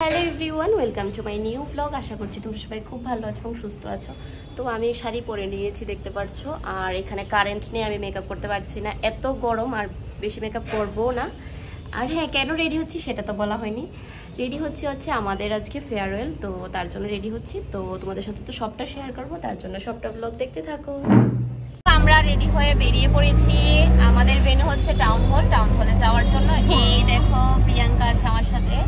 Hello everyone, welcome to my new blog. আশা করছি তোমরা সবাই খুব ভালো আছো এবং সুস্থ আছো। তো আমি শাড়ি পরে নিয়েছি, দেখতে পাচ্ছ। আর এখানে কারেন্ট নেই, আমি মেকআপ করতে পারছি না, এত গরম, আর বেশি মেকআপ করবো না। আর হ্যাঁ, কেন রেডি হচ্ছি সেটা তো বলা হয়নি। রেডি হচ্ছে আমাদের আজকে ফেয়ারওয়েল, তো তার জন্য রেডি হচ্ছি। তো তোমাদের সাথে তো সবটা শেয়ার করবো, তার জন্য সবটা ব্লগ দেখতে থাকো। আমরা রেডি হয়ে বেরিয়ে পড়েছি। আমাদের ভেন্যু হচ্ছে টাউন হল। টাউন হলে যাওয়ার জন্য এই দেখো প্রিয়াঙ্কা আছে আমার সাথে,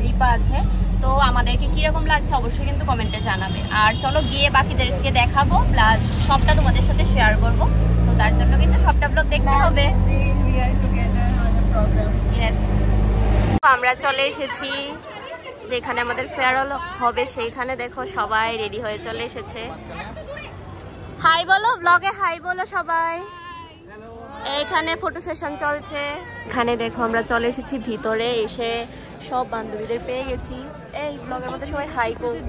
রিপা আছে। তো আমাদেরকে কিরকম লাগছে অবশ্যই কিন্তু কমেন্টে জানাবে। আর চলো গিয়ে বাকিদেরকে দেখাবো, প্লাস সবটা তোমাদের সাথে শেয়ার করব। তো তার জন্য কিন্তু সবটা ব্লগ দেখতে হবে। আমরা চলে এসেছি যেখানে আমাদের ফেয়ারওয়েল হবে, সেইখানে দেখো সবাই রেডি হয়ে চলে এসেছে। হাই বলো, ব্লগে হাই বলো সবাই। এইখানে ফটো সেশন চলছে। এখানে দেখো আমরা চলে এসেছি ভিতরে, এসে সব বান্ধবীদের পেয়ে গেছি। এই ব্লগের মধ্যে সবাই হাই করো,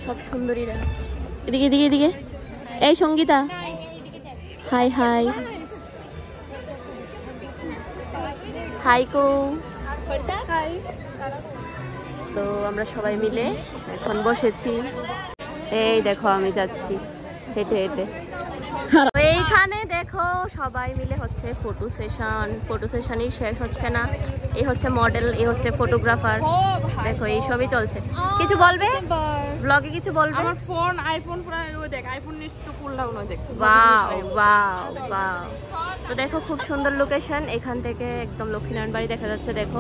সব সুন্দরীরা। এদিকে এদিকে এদিকে, এই সঙ্গীতা হাই হাই হাই কো। তো আমরা সবাই মিলে এখন বসেছি। এই দেখো আমি যাচ্ছি হেঁটে হেঁটে। এইখানে দেখো সবাই মিলে হচ্ছে ফটো সেশন। ফটো সেশনই শেষ হচ্ছে না। এই হচ্ছে মডেল, এই হচ্ছে ফটোগ্রাফার। দেখো এই সবই চলছে। কিছু বলবে ব্লগে? কিছু বলবে? আমার ফোন আইফোন পুরো ওই দেখ, iPhone needs to cool down দেখ। Wow wow wow. তো দেখো খুব সুন্দর লোকেশন, এখান থেকে একদম লক্ষ্মীনারায়ণ বাড়ি দেখা যাচ্ছে। দেখো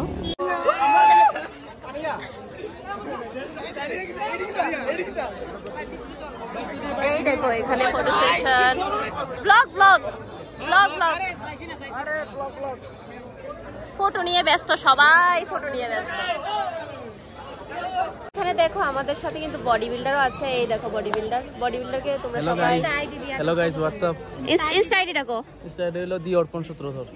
এই দেখো এখানে photo session. Blog blog blog blog photo নিয়ে ব্যস্ত সবাই, ফটো নিয়ে ব্যস্ত। এখানে দেখো আমাদের সাথে কিন্তু বডি বিল্ডারও আছে। এই দেখো বডি বিল্ডারকে তোমরা সবাই। Hello guys, WhatsApp. Insta ID রাখো। ইনস্টা আইডি হলো দি অর্পণ সূত্রধর।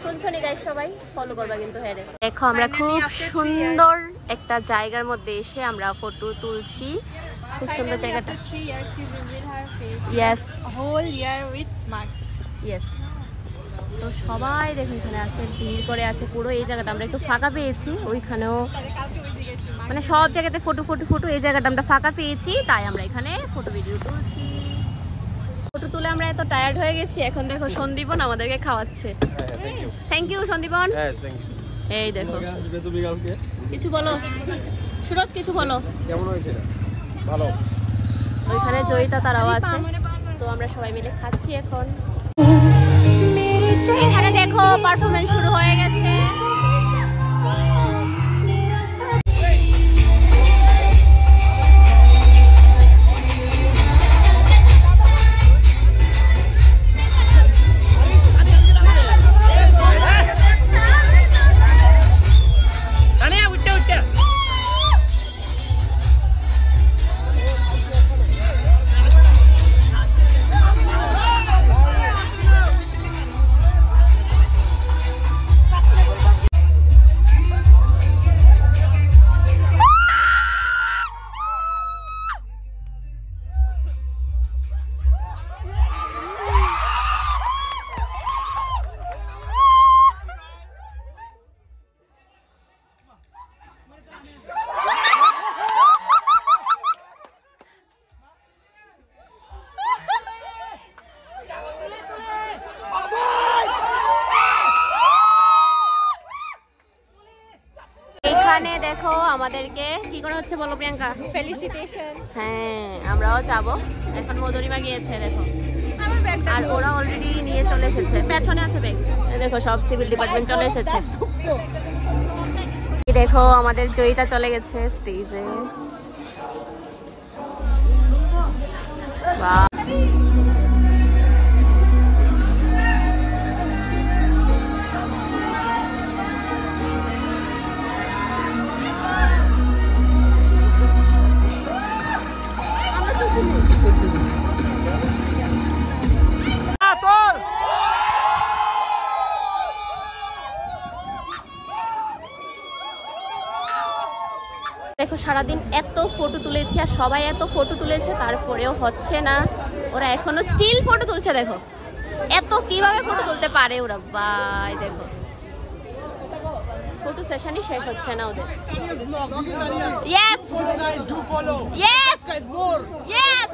শুনছনি গাইস, সবাই ফলো করবা কিন্তু। হ্যাঁ দেখো আমরা খুব সুন্দর একটা জায়গার মধ্যে এসে আমরা ফটো তুলছি। খুব সুন্দর জায়গাটা। Yes, whole year with marks. Yes. তো সবাই দেখো এখানে আছে, ভিড় করে আছে পুরো। এই জায়গাটা আমরা একটু ফাঁকা পেয়েছি, ওইখানেও মানে সব জায়গাতে ফটো ফটো ফটো। এই জায়গাটা আমরা ফাঁকা পেয়েছি, তাই আমরা এখানে ফটো ভিডিও তুলছি। ফটো তুলে আমরা এত টায়ার্ড হয়ে গেছি। এখন দেখো সন্দীপন আমাদেরকে খাওয়াচ্ছে। Thank you Sandipan. এই দেখো কিছু বলো সুরজ, কিছু বলো। কেমন হয়েছে? ভালো। ওইখানে জয়িতা তারাও আছে। তো আমরা সবাই মিলে খাচ্ছি এখন। এখানে দেখো পারফরমেন্স শুরু হয়ে গেছে। এখানে দেখো আমাদেরকে কি করে হচ্ছে বলো প্রিয়াঙ্কা? ফেলিসিটেশন। হ্যাঁ, আমরাও যাব। এখন মধুরিমা গিয়েছে দেখো, আর ওরা অলরেডি নিয়ে চলে এসেছে। পেছনে আছে ব্যাগ। দেখো সব সিভিল ডিপার্টমেন্ট চলে এসেছে। দেখো আমাদের জয়িতা চলে গেছে স্টেজে। বাহ, দেখো সারাদিন এত ফটো তুলেছি আর সবাই এত ফটো তুলেছে, তারপরেও হচ্ছে না। ওরা এখনো স্টিল ফটো তুলছে। দেখো এত কিভাবে ফটো তুলতে পারে ওরা, ভাই দেখো। ফটো সেশনই শেষ হচ্ছে না ওদের Yes! Follow guys, do follow. Yes! Guys, more. Yes!